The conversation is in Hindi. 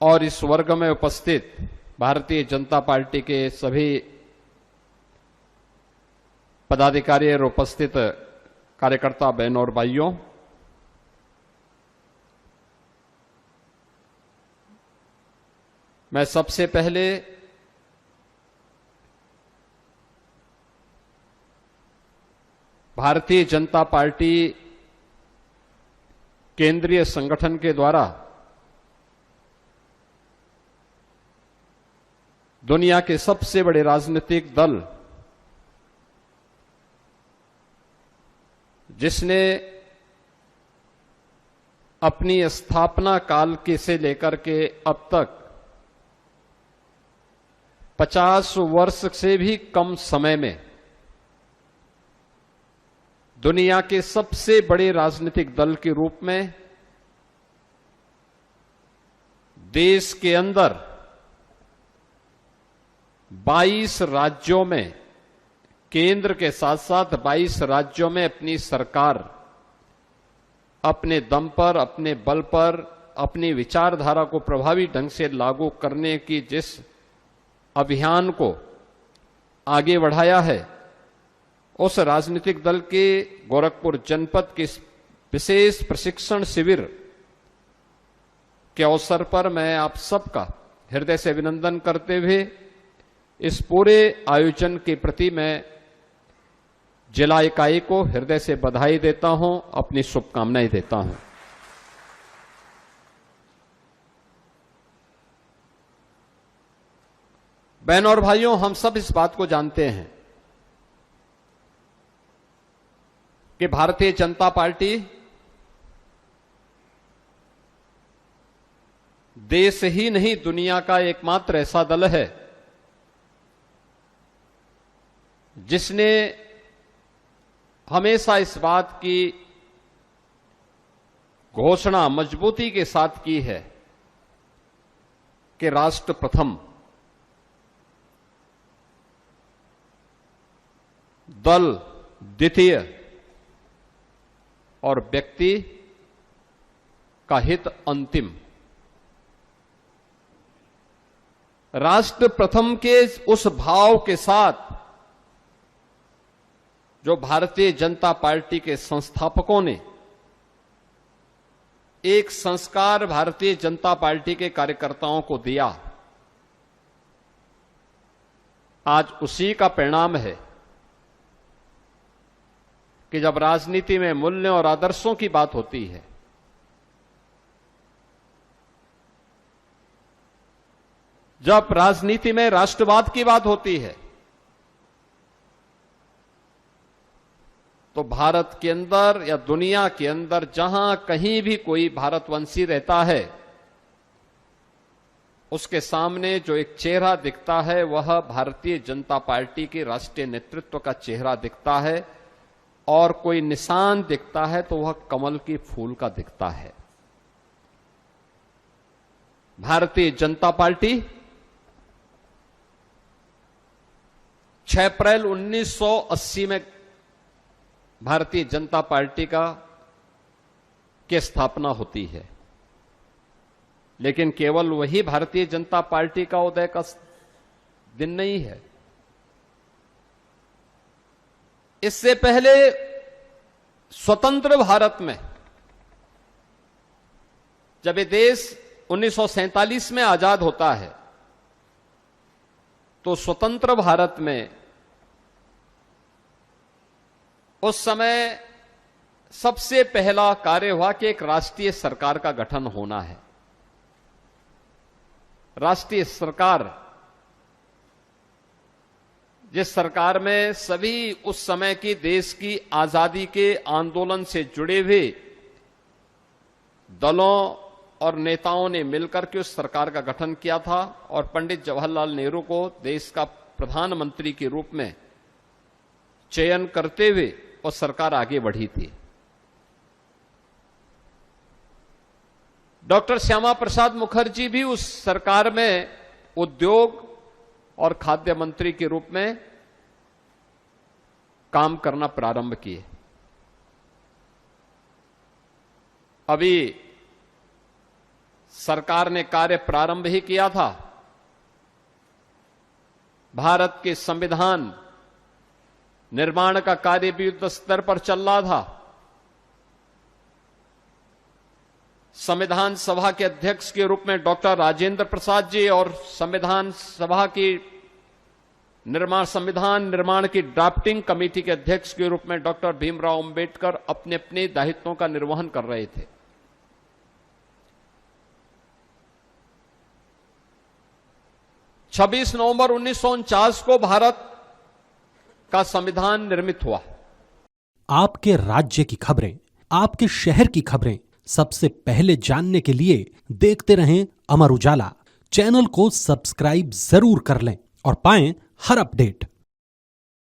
और इस वर्ग में उपस्थित भारतीय जनता पार्टी के सभी पदाधिकारी और उपस्थित कार्यकर्ता बहनों और भाइयों, मैं सबसे पहले भारतीय जनता पार्टी केंद्रीय संगठन के द्वारा दुनिया के सबसे बड़े राजनीतिक दल, जिसने अपनी स्थापना काल के से लेकर के अब तक 50 वर्ष से भी कम समय में दुनिया के सबसे बड़े राजनीतिक दल के रूप में देश के अंदर 22 राज्यों में, केंद्र के साथ साथ 22 राज्यों में अपनी सरकार अपने दम पर, अपने बल पर, अपनी विचारधारा को प्रभावी ढंग से लागू करने की जिस अभियान को आगे बढ़ाया है, उस राजनीतिक दल के गोरखपुर जनपद के विशेष प्रशिक्षण शिविर के अवसर पर मैं आप सबका हृदय से अभिनंदन करते हुए इस पूरे आयोजन के प्रति मैं जिला इकाई को हृदय से बधाई देता हूं, अपनी शुभकामनाएं देता हूं। बहनों और भाइयों, हम सब इस बात को जानते हैं कि भारतीय जनता पार्टी देश ही नहीं, दुनिया का एकमात्र ऐसा दल है जिसने हमेशा इस बात की घोषणा मजबूती के साथ की है कि राष्ट्र प्रथम, दल द्वितीय और व्यक्ति का हित अंतिम। राष्ट्र प्रथम के उस भाव के साथ जो भारतीय जनता पार्टी के संस्थापकों ने एक संस्कार भारतीय जनता पार्टी के कार्यकर्ताओं को दिया, आज उसी का परिणाम है कि जब राजनीति में मूल्य और आदर्शों की बात होती है, जब राजनीति में राष्ट्रवाद की बात होती है, तो भारत के अंदर या दुनिया के अंदर जहां कहीं भी कोई भारतवंशी रहता है, उसके सामने जो एक चेहरा दिखता है वह भारतीय जनता पार्टी के राष्ट्रीय नेतृत्व का चेहरा दिखता है, और कोई निशान दिखता है तो वह कमल की फूल का दिखता है। भारतीय जनता पार्टी 6 अप्रैल 1980 में भारतीय जनता पार्टी की स्थापना होती है, लेकिन केवल वही भारतीय जनता पार्टी का उदय का दिन नहीं है। इससे पहले स्वतंत्र भारत में जब ये देश 1947 में आजाद होता है, तो स्वतंत्र भारत में उस समय सबसे पहला कार्य हुआ कि एक राष्ट्रीय सरकार का गठन होना है। राष्ट्रीय सरकार, जिस सरकार में सभी उस समय की देश की आजादी के आंदोलन से जुड़े हुए दलों और नेताओं ने मिलकर के उस सरकार का गठन किया था, और पंडित जवाहरलाल नेहरू को देश का प्रधानमंत्री के रूप में चयन करते हुए वो सरकार आगे बढ़ी थी। डॉक्टर श्यामा प्रसाद मुखर्जी भी उस सरकार में उद्योग और खाद्य मंत्री के रूप में काम करना प्रारंभ किए। अभी सरकार ने कार्य प्रारंभ ही किया था। भारत के संविधान निर्माण का कार्य भी युद्ध स्तर पर चल रहा था। संविधान सभा के अध्यक्ष के रूप में डॉक्टर राजेंद्र प्रसाद जी और संविधान निर्माण की ड्राफ्टिंग कमेटी के अध्यक्ष के रूप में डॉक्टर भीमराव अंबेडकर अपने अपने दायित्वों का निर्वहन कर रहे थे। छब्बीस नवंबर 1949 को भारत का संविधान निर्मित हुआ। आपके राज्य की खबरें, आपके शहर की खबरें सबसे पहले जानने के लिए देखते रहें अमर उजाला। चैनल को सब्सक्राइब जरूर कर लें और पाएं हर अपडेट।